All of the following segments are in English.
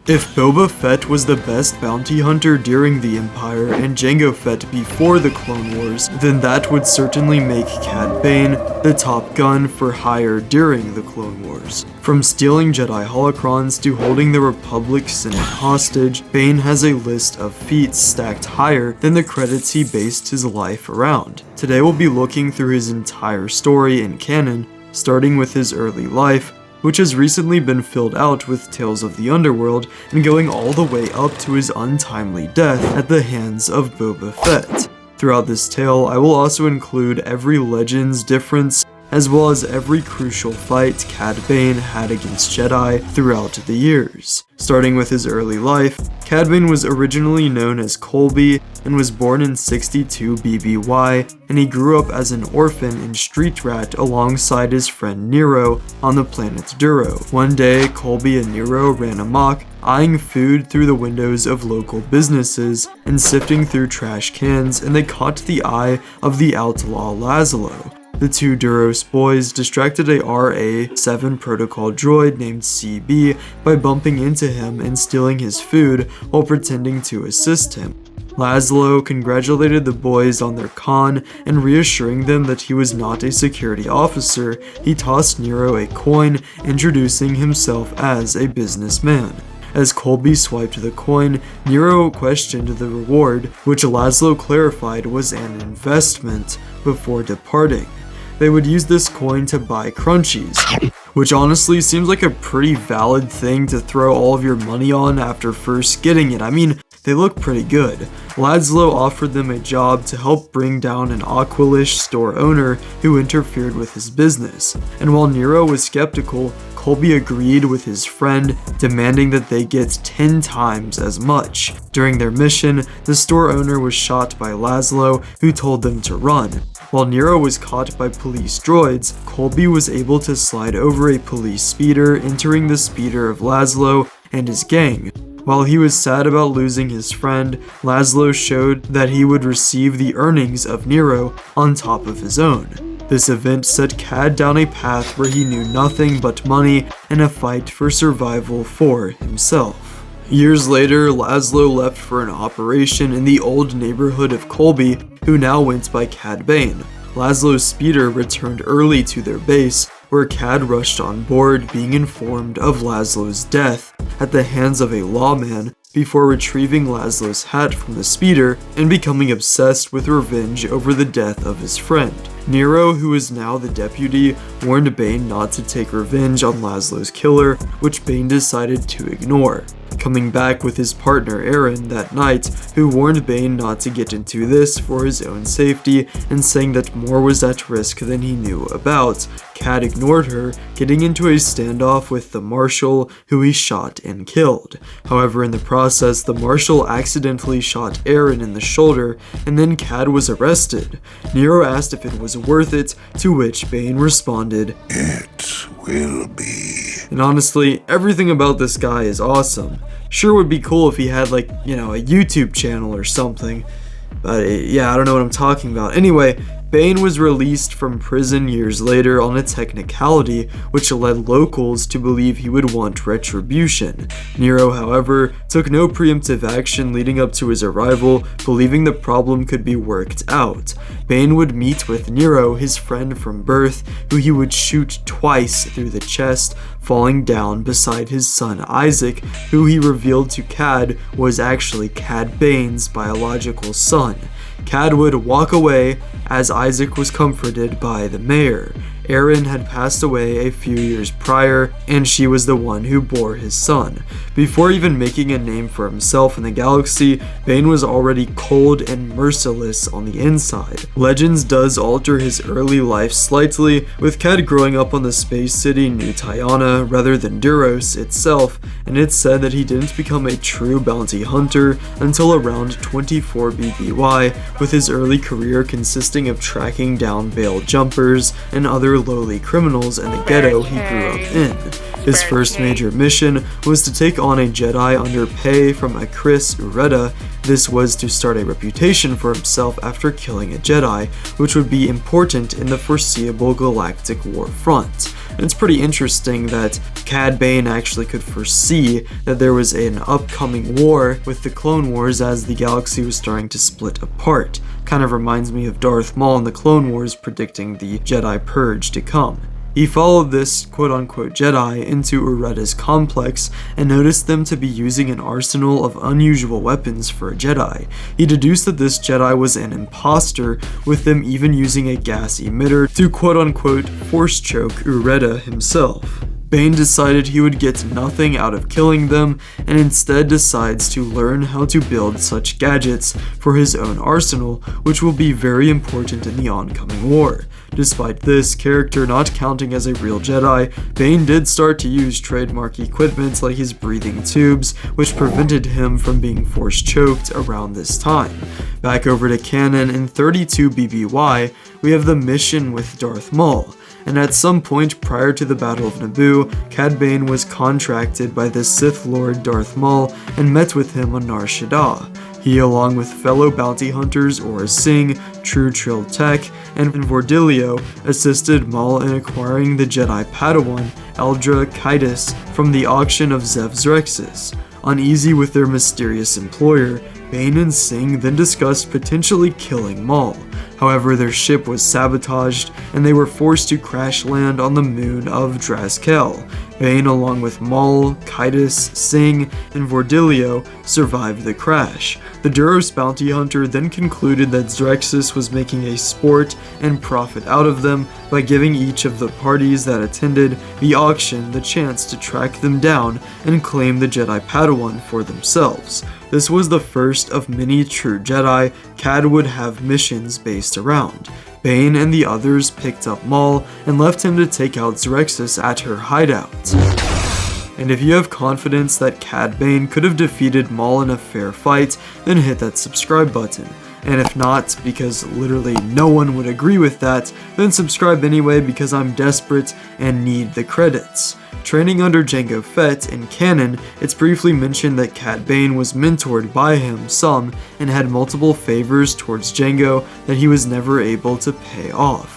If Boba Fett was the best bounty hunter during the Empire and Jango Fett before the Clone Wars, then that would certainly make Cad Bane the top gun for hire during the Clone Wars. From stealing Jedi holocrons to holding the Republic Senate hostage, Bane has a list of feats stacked higher than the credits he based his life around. Today we'll be looking through his entire story in canon, starting with his early life, which has recently been filled out with tales of the underworld and going all the way up to his untimely death at the hands of Boba Fett. Throughout this tale, I will also include every Legends difference as well as every crucial fight Cad Bane had against Jedi throughout the years. Starting with his early life, Cad Bane was originally known as Colby and was born in 62 BBY, and he grew up as an orphan and street rat alongside his friend Niro on the planet Duro. One day, Colby and Niro ran amok, eyeing food through the windows of local businesses and sifting through trash cans, and they caught the eye of the outlaw Laszlo. The two Duros boys distracted a RA-7 protocol droid named CB by bumping into him and stealing his food while pretending to assist him. Laszlo congratulated the boys on their con, and reassuring them that he was not a security officer, he tossed Niro a coin, introducing himself as a businessman. As Colby swiped the coin, Niro questioned the reward, which Laszlo clarified was an investment, before departing. They would use this coin to buy crunchies, which honestly seems like a pretty valid thing to throw all of your money on after first getting it. I mean, they look pretty good. Laszlo offered them a job to help bring down an Aqualish store owner who interfered with his business, and while Niro was skeptical, Colby agreed with his friend, demanding that they get 10 times as much. During their mission, the store owner was shot by Laszlo, who told them to run. While Niro was caught by police droids, Colby was able to slide over a police speeder, entering the speeder of Laszlo and his gang. While he was sad about losing his friend, Laszlo showed that he would receive the earnings of Niro on top of his own. This event set Cad down a path where he knew nothing but money and a fight for survival for himself. Years later, Laszlo left for an operation in the old neighborhood of Colby, who now went by Cad Bane. Laszlo's speeder returned early to their base, where Cad rushed on board, being informed of Laszlo's death at the hands of a lawman, before retrieving Laszlo's hat from the speeder and becoming obsessed with revenge over the death of his friend. Niro, who is now the deputy, warned Bane not to take revenge on Laszlo's killer, which Bane decided to ignore. Coming back with his partner Aaron that night, who warned Bane not to get into this for his own safety and saying that more was at risk than he knew about, Cad ignored her, getting into a standoff with the Marshal, who he shot and killed. However, in the process, the Marshal accidentally shot Aaron in the shoulder, and then Cad was arrested. Niro asked if it was worth it, to which Bane responded, "It will be." And honestly, everything about this guy is awesome. Sure would be cool if he had like, a YouTube channel or something. But yeah, I don't know what I'm talking about. Anyway, Bane was released from prison years later on a technicality, which led locals to believe he would want retribution. Niro, however, took no preemptive action leading up to his arrival, believing the problem could be worked out. Bane would meet with Niro, his friend from birth, who he would shoot twice through the chest, falling down beside his son Isaac, who he revealed to Cad was actually Cad Bane's biological son. Cad would walk away as Isaac was comforted by the mayor. Aaron had passed away a few years prior, and she was the one who bore his son. Before even making a name for himself in the galaxy, Bane was already cold and merciless on the inside. Legends does alter his early life slightly, with Cad growing up on the space city New Tiana rather than Duros itself, and it's said that he didn't become a true bounty hunter until around 24 BBY, with his early career consisting of tracking down bail jumpers and other lowly criminals in the ghetto he grew up in. His first major mission was to take on a Jedi under pay from a Chris Ureta. This was to start a reputation for himself after killing a Jedi, which would be important in the foreseeable galactic war front. And it's pretty interesting that Cad Bane actually could foresee that there was an upcoming war with the Clone Wars as the galaxy was starting to split apart. Kind of reminds me of Darth Maul in the Clone Wars predicting the Jedi Purge to come. He followed this quote-unquote Jedi into Uretta's complex and noticed them to be using an arsenal of unusual weapons for a Jedi. He deduced that this Jedi was an imposter, with them even using a gas emitter to quote-unquote force choke Uretta himself. Bane decided he would get nothing out of killing them, and instead decides to learn how to build such gadgets for his own arsenal, which will be very important in the oncoming war. Despite this character not counting as a real Jedi, Bane did start to use trademark equipment like his breathing tubes, which prevented him from being force choked around this time. Back over to canon, in 32 BBY, we have the mission with Darth Maul. And at some point prior to the Battle of Naboo, Cad Bane was contracted by the Sith Lord Darth Maul and met with him on Nar Shaddaa. He, along with fellow bounty hunters Aurra Sing, True Trill Tech, and Vordilio, assisted Maul in acquiring the Jedi Padawan Eldra Kaitis from the auction of Zev Zrexis. Uneasy with their mysterious employer, Bane and Sing then discussed potentially killing Maul. However, their ship was sabotaged, and they were forced to crash land on the moon of Drazkel. Bane, along with Maul, Kaitis, Sing, and Vordilio, survived the crash. The Duros bounty hunter then concluded that Zrexis was making a sport and profit out of them by giving each of the parties that attended the auction the chance to track them down and claim the Jedi Padawan for themselves. This was the first of many true Jedi Cad would have missions based around. Bane and the others picked up Maul and left him to take out Zrexis at her hideout. And if you have confidence that Cad Bane could have defeated Maul in a fair fight, then hit that subscribe button. And if not, because literally no one would agree with that, then subscribe anyway because I'm desperate and need the credits. Training under Jango Fett in canon, it's briefly mentioned that Cad Bane was mentored by him some and had multiple favors towards Jango that he was never able to pay off.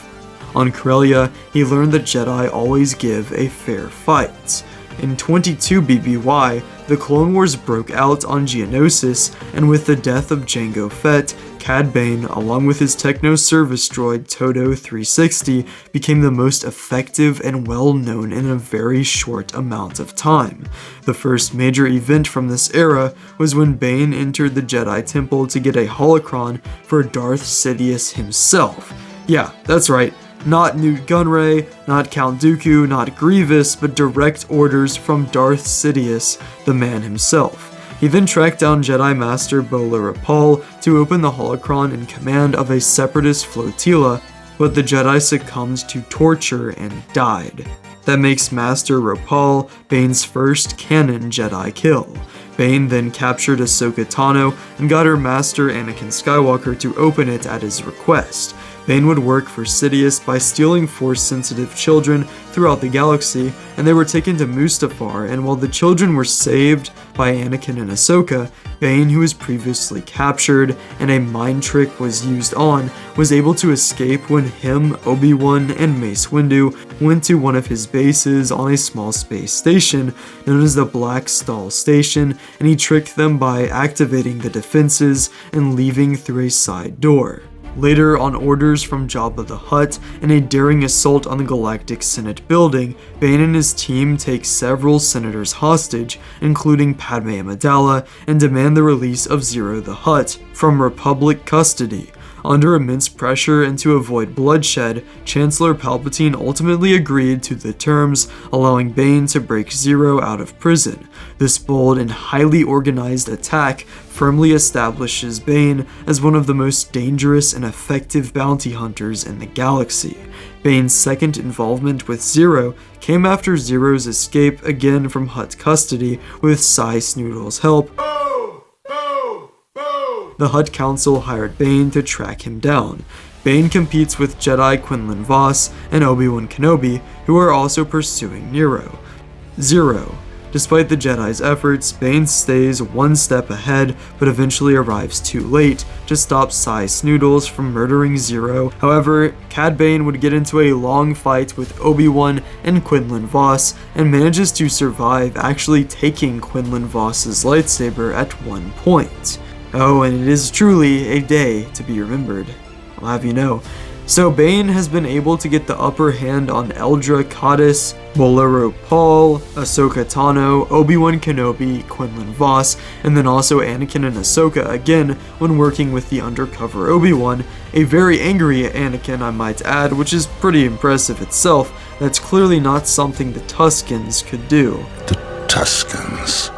On Corellia, he learned that Jedi always give a fair fight. In 22 BBY, the Clone Wars broke out on Geonosis, and with the death of Jango Fett, Cad Bane, along with his techno service droid Todo 360, became the most effective and well known in a very short amount of time. The first major event from this era was when Bane entered the Jedi Temple to get a holocron for Darth Sidious himself. Yeah, that's right. Not Newt Gunray, not Count Dooku, not Grievous, but direct orders from Darth Sidious, the man himself. He then tracked down Jedi Master Bola Rapal to open the holocron in command of a separatist flotilla, but the Jedi succumbed to torture and died. That makes Master Rapal Bane's first canon Jedi kill. Bane then captured Ahsoka Tano and got her master Anakin Skywalker to open it at his request. Bane would work for Sidious by stealing Force-sensitive children throughout the galaxy, and they were taken to Mustafar, and while the children were saved by Anakin and Ahsoka, Bane, who was previously captured and a mind trick was used on, was able to escape when him, Obi-Wan, and Mace Windu went to one of his bases on a small space station known as the Black Stall Station, and he tricked them by activating the defenses and leaving through a side door. Later, on orders from Jabba the Hutt and a daring assault on the Galactic Senate building, Bane and his team take several senators hostage, including Padme Amidala, and demand the release of Zero the Hutt from Republic custody. Under immense pressure and to avoid bloodshed, Chancellor Palpatine ultimately agreed to the terms, allowing Bane to break Zero out of prison. This bold and highly organized attack firmly establishes Bane as one of the most dangerous and effective bounty hunters in the galaxy. Bane's second involvement with Zero came after Zero's escape again from Hutt custody with Sy Snoodle's help. The Hutt Council hired Bane to track him down. Bane competes with Jedi Quinlan Vos and Obi-Wan Kenobi, who are also pursuing Niro. Zero. Despite the Jedi's efforts, Bane stays one step ahead, but eventually arrives too late to stop Sai Snoodles from murdering Zero. However, Cad Bane would get into a long fight with Obi-Wan and Quinlan Vos, and manages to survive, actually taking Quinlan Vos's lightsaber at one point. Oh, and it is truly a day to be remembered, I'll have you know. So Bane has been able to get the upper hand on Eldra Caddis, Bolero Paul, Ahsoka Tano, Obi-Wan Kenobi, Quinlan Vos, and then also Anakin and Ahsoka again when working with the undercover Obi-Wan, a very angry Anakin I might add, which is pretty impressive itself. That's clearly not something the Tuskens could do. The Tuskens.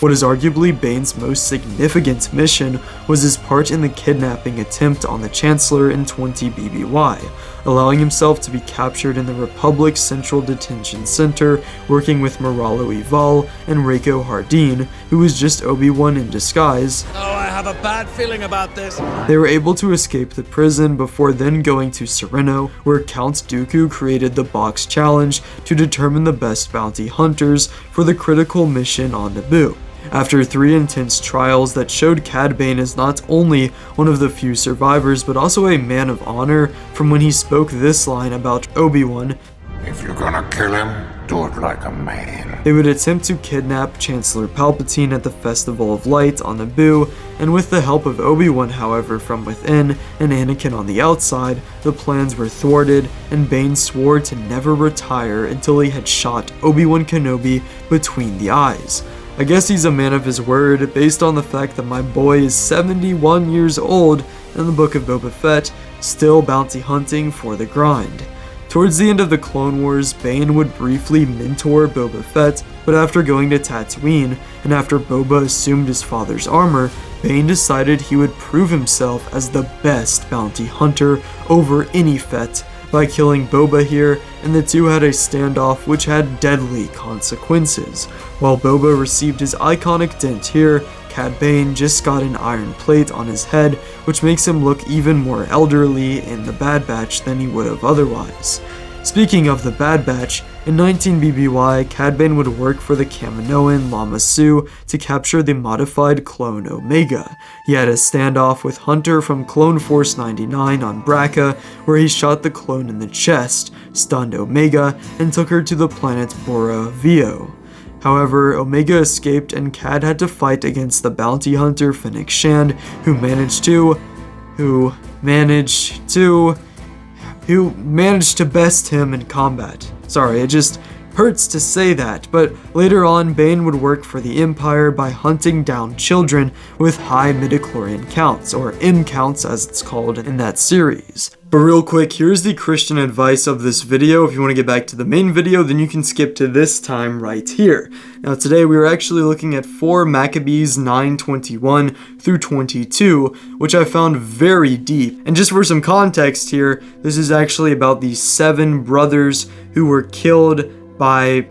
What is arguably Bane's most significant mission was his part in the kidnapping attempt on the Chancellor in 20 BBY, allowing himself to be captured in the Republic's Central Detention Center, working with Moralo Ival and Reiko Hardin, who was just Obi-Wan in disguise. Oh, I have a bad feeling about this. They were able to escape the prison before then going to Sereno, where Count Dooku created the Box Challenge to determine the best bounty hunters for the critical mission on Naboo. After 3 intense trials that showed Cad Bane as not only one of the few survivors, but also a man of honor, from when he spoke this line about Obi-Wan, If you're gonna kill him, do it like a man. they would attempt to kidnap Chancellor Palpatine at the Festival of Light on Naboo, and with the help of Obi-Wan, however, from within, and Anakin on the outside, the plans were thwarted, and Bane swore to never retire until he had shot Obi-Wan Kenobi between the eyes. I guess he's a man of his word, based on the fact that my boy is 71 years old in the Book of Boba Fett, still bounty hunting for the grind. Towards the end of the Clone Wars, Bane would briefly mentor Boba Fett, but after going to Tatooine, and after Boba assumed his father's armor, Bane decided he would prove himself as the best bounty hunter over any Fett by killing Boba here, and the two had a standoff which had deadly consequences. While Boba received his iconic dent here, Cad Bane just got an iron plate on his head, which makes him look even more elderly in the Bad Batch than he would have otherwise. Speaking of the Bad Batch, in 19 BBY, Cad Bane would work for the Kaminoan Lama Su to capture the modified clone Omega. He had a standoff with Hunter from Clone Force 99 on Braca, where he shot the clone in the chest, stunned Omega, and took her to the planet Bora Vio. However, Omega escaped and Cad had to fight against the bounty hunter Fennec Shand, who managed to best him in combat. Sorry, it just hurts to say that, but later on Bane would work for the Empire by hunting down children with high midichlorian counts, or M counts as it's called in that series. But real quick, here's the Christian advice of this video. If you want to get back to the main video, then you can skip to this time right here. Now today we are actually looking at 4 Maccabees 9:21 through 22, which I found very deep. And just for some context here, this is actually about the 7 brothers who were killed by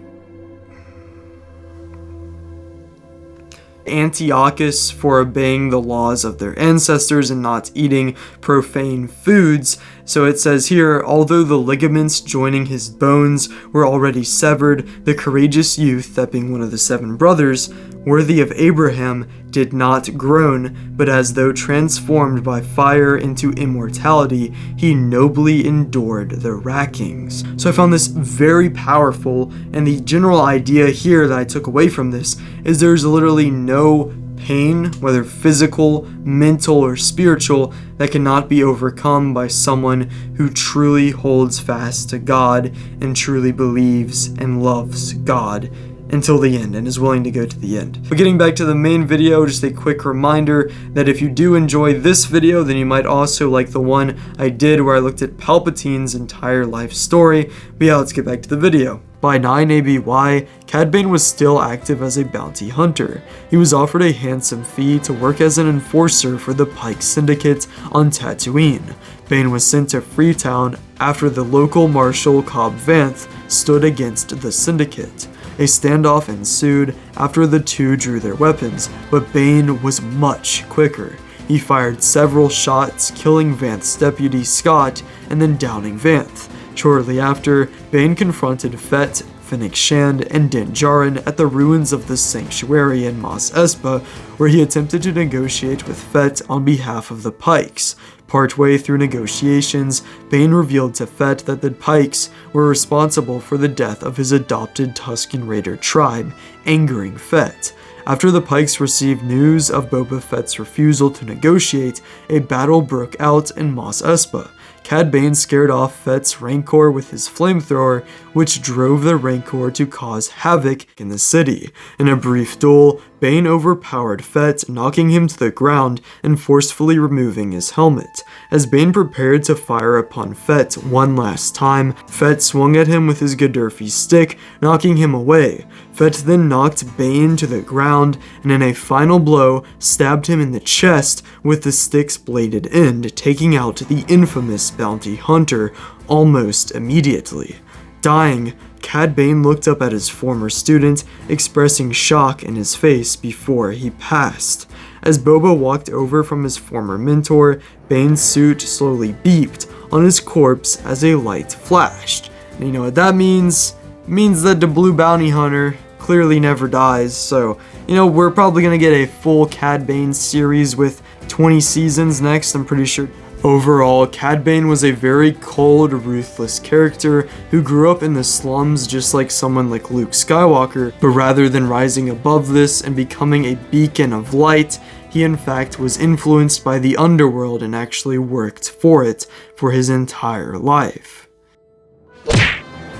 Antiochus for obeying the laws of their ancestors and not eating profane foods. So it says here, although the ligaments joining his bones were already severed, the courageous youth, that being one of the 7 brothers, worthy of Abraham, did not groan, but as though transformed by fire into immortality, he nobly endured the rackings. So I found this very powerful, and the general idea here that I took away from this is there's literally no pain, whether physical, mental, or spiritual, that cannot be overcome by someone who truly holds fast to God and truly believes and loves God until the end and is willing to go to the end. But getting back to the main video, just a quick reminder that if you do enjoy this video, then you might also like the one I did where I looked at Palpatine's entire life story. But yeah, let's get back to the video. By 9 ABY, Cad Bane was still active as a bounty hunter. He was offered a handsome fee to work as an enforcer for the Pike Syndicate on Tatooine. Bane was sent to Freetown after the local marshal Cobb Vanth stood against the Syndicate. A standoff ensued after the two drew their weapons, but Bane was much quicker. He fired several shots, killing Vanth's deputy Scott and then downing Vanth. Shortly after, Bane confronted Fett, Fennec Shand, and Din Djarin at the ruins of the Sanctuary in Mos Espa, where he attempted to negotiate with Fett on behalf of the Pikes. Partway through negotiations, Bane revealed to Fett that the Pikes were responsible for the death of his adopted Tusken Raider tribe, angering Fett. After the Pikes received news of Boba Fett's refusal to negotiate, a battle broke out in Mos Espa. Cad Bane scared off Fett's Rancor with his flamethrower, which drove the Rancor to cause havoc in the city. In a brief duel, Bane overpowered Fett, knocking him to the ground and forcefully removing his helmet. As Bane prepared to fire upon Fett one last time, Fett swung at him with his Gaddafi stick, knocking him away. Fett then knocked Bane to the ground, and in a final blow, stabbed him in the chest with the stick's bladed end, taking out the infamous bounty hunter almost immediately. Dying, Cad Bane looked up at his former student, expressing shock in his face before he passed. As Boba walked over from his former mentor, Bane's suit slowly beeped on his corpse as a light flashed. And you know what that means? It means that the Blue Bounty Hunter clearly never dies, so, we're probably gonna get a full Cad Bane series with 20 seasons next, I'm pretty sure. Overall, Cad Bane was a very cold, ruthless character who grew up in the slums just like someone like Luke Skywalker, but rather than rising above this and becoming a beacon of light, he in fact was influenced by the underworld and actually worked for it for his entire life.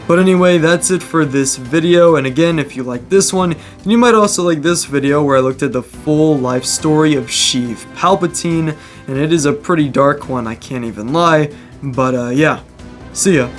But anyway, that's it for this video, and again, if you like this one, then you might also like this video where I looked at the full life story of Sheev Palpatine, and it is a pretty dark one, I can't even lie, but yeah, see ya.